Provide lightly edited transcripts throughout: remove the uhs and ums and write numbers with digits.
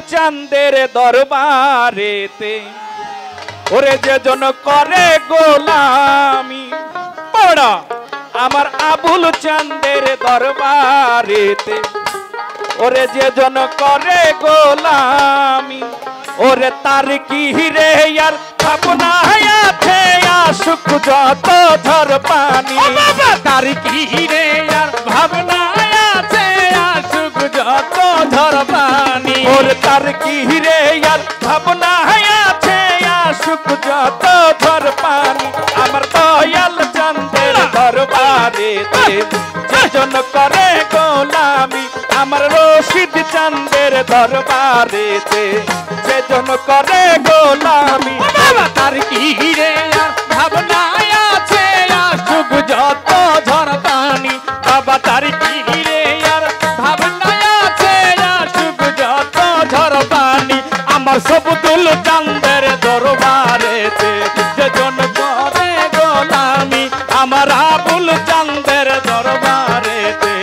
চাঁদের দরবারেতে ওরে যেজন করে গোলামি পড়া আমার আবুল চাঁদের দরবারেতে ওরে যেজন করে গোলামি ওরে তার কি রে আর ভাবনা আছে আসুক যত ঝড় পানি তার কি রে আর ভাবনা আছে আসুক যত ঝড় পানি ওরে তার কি রে আর ভাবনা আছে আসুক যত ঝড় পানি আমার দয়াল চাঁদের দরবারেতে যেজন করে গোলামি আমার রশিদ চাঁদের দরবারেতে যেজন করে গোলামি তার কি রে আর ভাবনা আছে আসুক যত ঝড় পানি বাবা তার কি রে আর ভাবনা আছে আসুক যত ঝড় পানি আমার সবদুল চাঁদের দরবারেতে যেজন করে গোলামি আমার আবুল চাঁদের দরবারেতে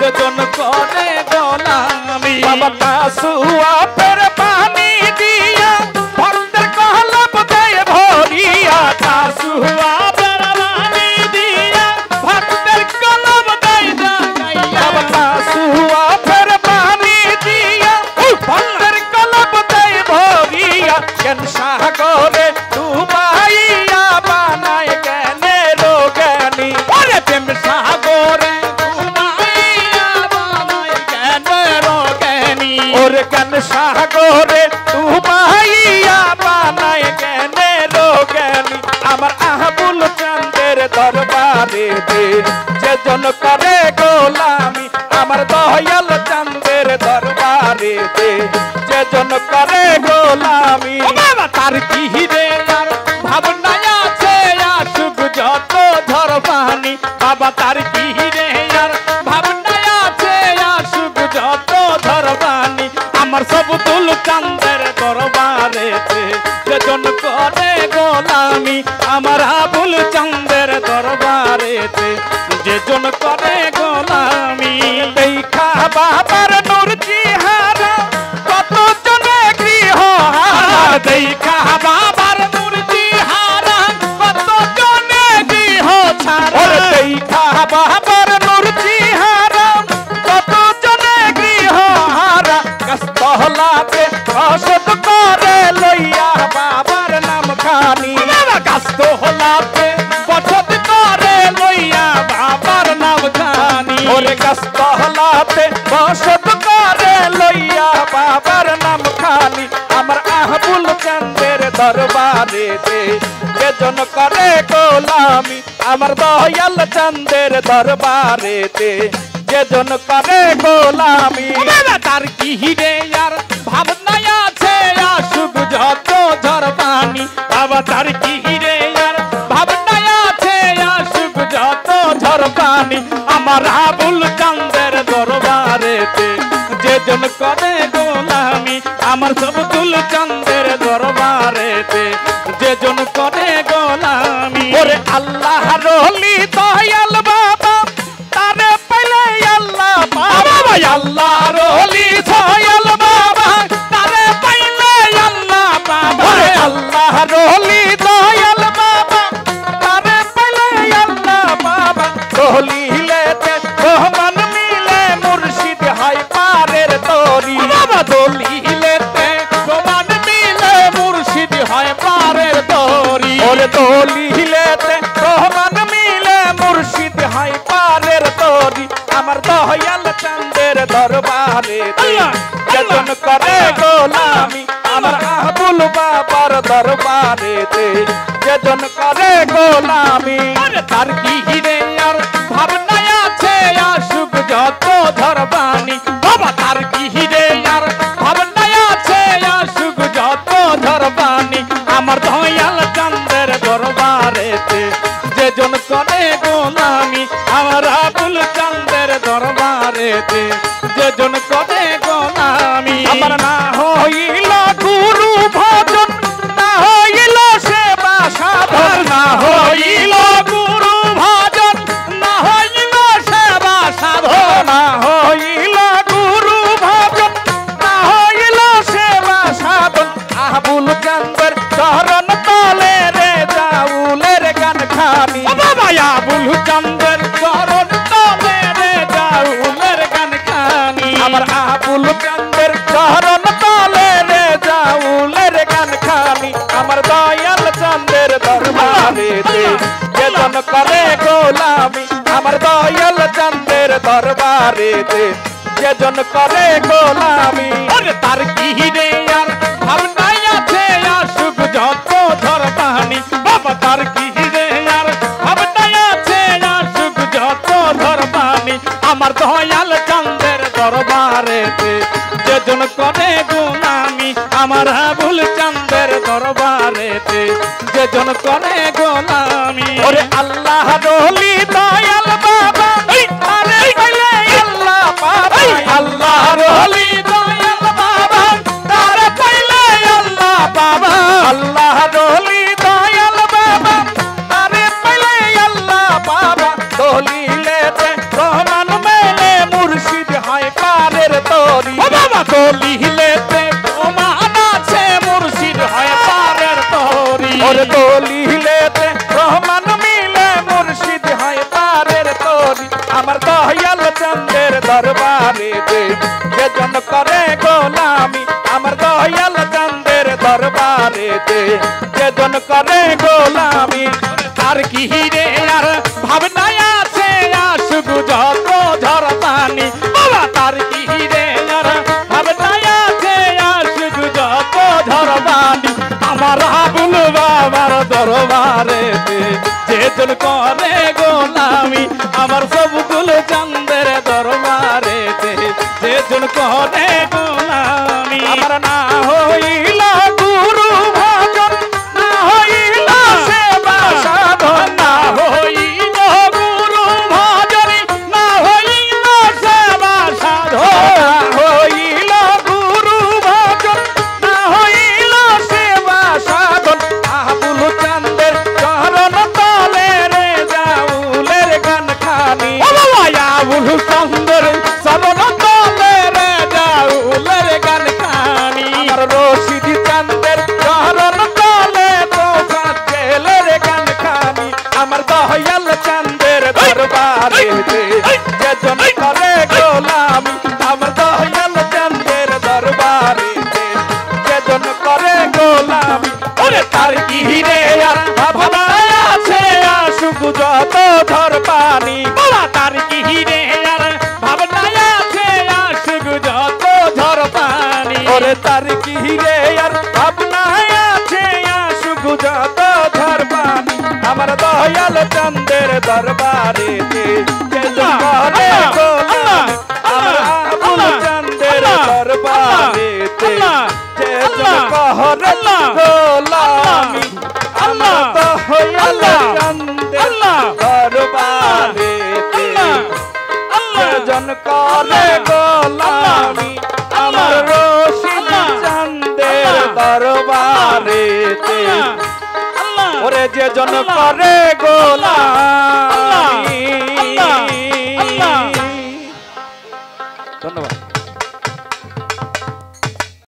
যেজন করে গোলামি বাবা কাসুয়া পের পানি দিয়া ভক্তের কলব দেয় ভরিয়া কাসুয়া পের পানি দিয়া ভক্তের কলব দেয় জাগাইয়া বাবা কাসুয়া পের পানি দিয়া ভক্তের কলব দেয় ভরিয়া কেন সাগরে ডুবাইয়া বানায় কেনে রোগানি ওরে প্রেম সাগরে ডুবাইয়া বানায় কেনে রোগানি ওরে কেন সাগরে ডুবাইয়া বানায় কেনে রোগানি আমার আবুল চাঁদের দরবারেতে যেজন করে গোলামি আমার দয়াল চাঁদের দরবারেতে যেজন করে গোলামি বাবা তার কি রে আর ভাবনা আছে আসুক যত ঝড় পানি বাবা তার কি রে আর ভাবনা আছে আসুক যত ঝড় পানি আমার সবদুল চাঁদের দরবারেতে যেজন করে গোলামি আমার আবুল চাঁদের দরবারেতে যেজন করে গোলামি দেখা বাবার নূর চেহারা কত জনে গৃহ দেখা বাবার নূর চেহারা কত জনে গৃহ ছাড়া দেখা বাবার নূর চেহারা কত জনে গৃহ হারা গাছতলাতে বসত করে লইয়া বাবার নাম খানি গাছতলাতে বসত করে লইয়া বাবার নাম খানি ওরে গাছতলাতে বসত করে লইয়া বাবার নাম খানি আমার আবুল চাঁদের দরবারেতে যেজন করে গোলামি আমার দয়াল চাঁদের দরবারেতে যেজন করে গোলামি তার কি রে আর ভাবনা আছে আসুক যত ঝড় পানি বাবা তার কি রে আর ভাবনা আছে আসুক যত ঝড় পানি আমার আবুল চাঁদের দরবারেতে যেজন করে গোলামি আমার সবদুল চাঁদের দরবারেতে যেজন করে গোলামি ওরে আল্লাহর ওলি দয়াল বাবা তারে পেলে আল্লাহ বাবা আল্লাহর ওলি দয়াল বাবা তারে পেলে আল্লাহ বাবা আল্লাহর ওলি দয়াল বাবা তারে পেলে আল্লাহ বাবা দলিলেতে রহমান মিলে মুর্শিদ হয় পারের তরি বাবা দলিলেতে রহমান মিলে মুর্শিদ হয় পারের তরি ওরে দলিলেতে রহমান মিলে মুর্শিদ হয় পারের তরি আমার দয়াল চাঁদের দরবারেতে যেজন করে গোলামি আমার আবুল বাবার দরবারেতে যেজন করে গোলামি তার কি রে আর ভাবনা আছে আসুক যত ঝড় পানি বাবা তার কি রে আর ভাবনা আছে আসুক যত ঝড় পানি আমার দয়াল চাঁদের দরবারেতে যেজন করে গোলামি আমার আবুল চাঁদের দরবারেতে যেজন করে গোলামি আমার না হইল গুরু ভজন না হইল সেবা সাধন না হইল করে গোলামি আমার দয়াল চাঁদের দরবারেতে যেজন করে গোলামি ওরে তার কি রে আর ভাবনাই আছে আসুক যত ঝড় পানি বাবা তার কি রে আর ভাবনাই আছে আসুক যত ঝড় পানি আমার দয়াল চাঁদের দরবারেতে যেজন করে গোলামি আমার আবুল চাঁদের দরবারেতে যেজন করে গোলামি ওরে আল্লাহ রলি দয়াল বাবা আরে কইলে আল্লাহ বাবা আল্লাহ রলি দয়াল বাবা তারে কইলে আল্লাহ বাবা আল্লাহ রলি দয়াল বাবা তারে কইলে আল্লাহ বাবা দলিলেতে রহমান মেলে মুর্শিদ হয় পারের তরি ও বাবা দলিলেতে রহমান আছে মুর্শিদ হয় পারের তরি ওরে দলিলেতে রহমান মিলে মুর্শিদ হয় পারের তরি আমার দয়াল চাঁদের দরবারেতে যেজন করে গোলামি আমার দয়াল চাঁদের দরবারেতে যেজন করে গোলামি আর কি রে আর ভাবনায় আছে আসুক যত ঝড় পানি বাবা তার কি রে আর ভাবনায় আছে আসুক যত ঝড় পানি আমার আবুল বাবার দরবারেতে যেজন করে গোলামি আমার সবগুলো চাঁদের দরবারেতে যেজন করে গোলামি আমার না হইল গুরু ভজন না হইল সেবা সাধন না হইল গুরু ভজন না হইল সেবা সাধন না হইল গুরু ভজন না হইল সেবা সাধন আবুল চাঁদের চরণ তলে রে যাউলের গান খানি আবুল চাঁদের চরণ তলে রে যাউলের গান খানি আমার রশিদ চাঁদের চরণ তলে তো সাজেলের গান খানি আমার দয়াল চাঁদের দরবারেতে যেজন করে গোলামি আমার দয়াল চাঁদের দরবারেতে যেজন করে গোলামি ওরে তার কি রে আর ভাবনায় আছে আসুক যত ঝড় পানি বাবা তার কি রে আর ভাবনায় আছে আসুক যত ঝড় পানি ওরে তার কি রে আর ভাবনায় আছে আসুক যত ঝড় পানি আমার দয়াল চাঁদের দরবারেতে যেজন করে গোলামি আমার আবুল চাঁদের দরবারেতে যেজন করে গোলামি আমার দয়াল চাঁদের দরবারেতে যেজন করে গোলামি আমার রশিদ চাঁদের দরবারেতে ওরে যেজন করে গোলামি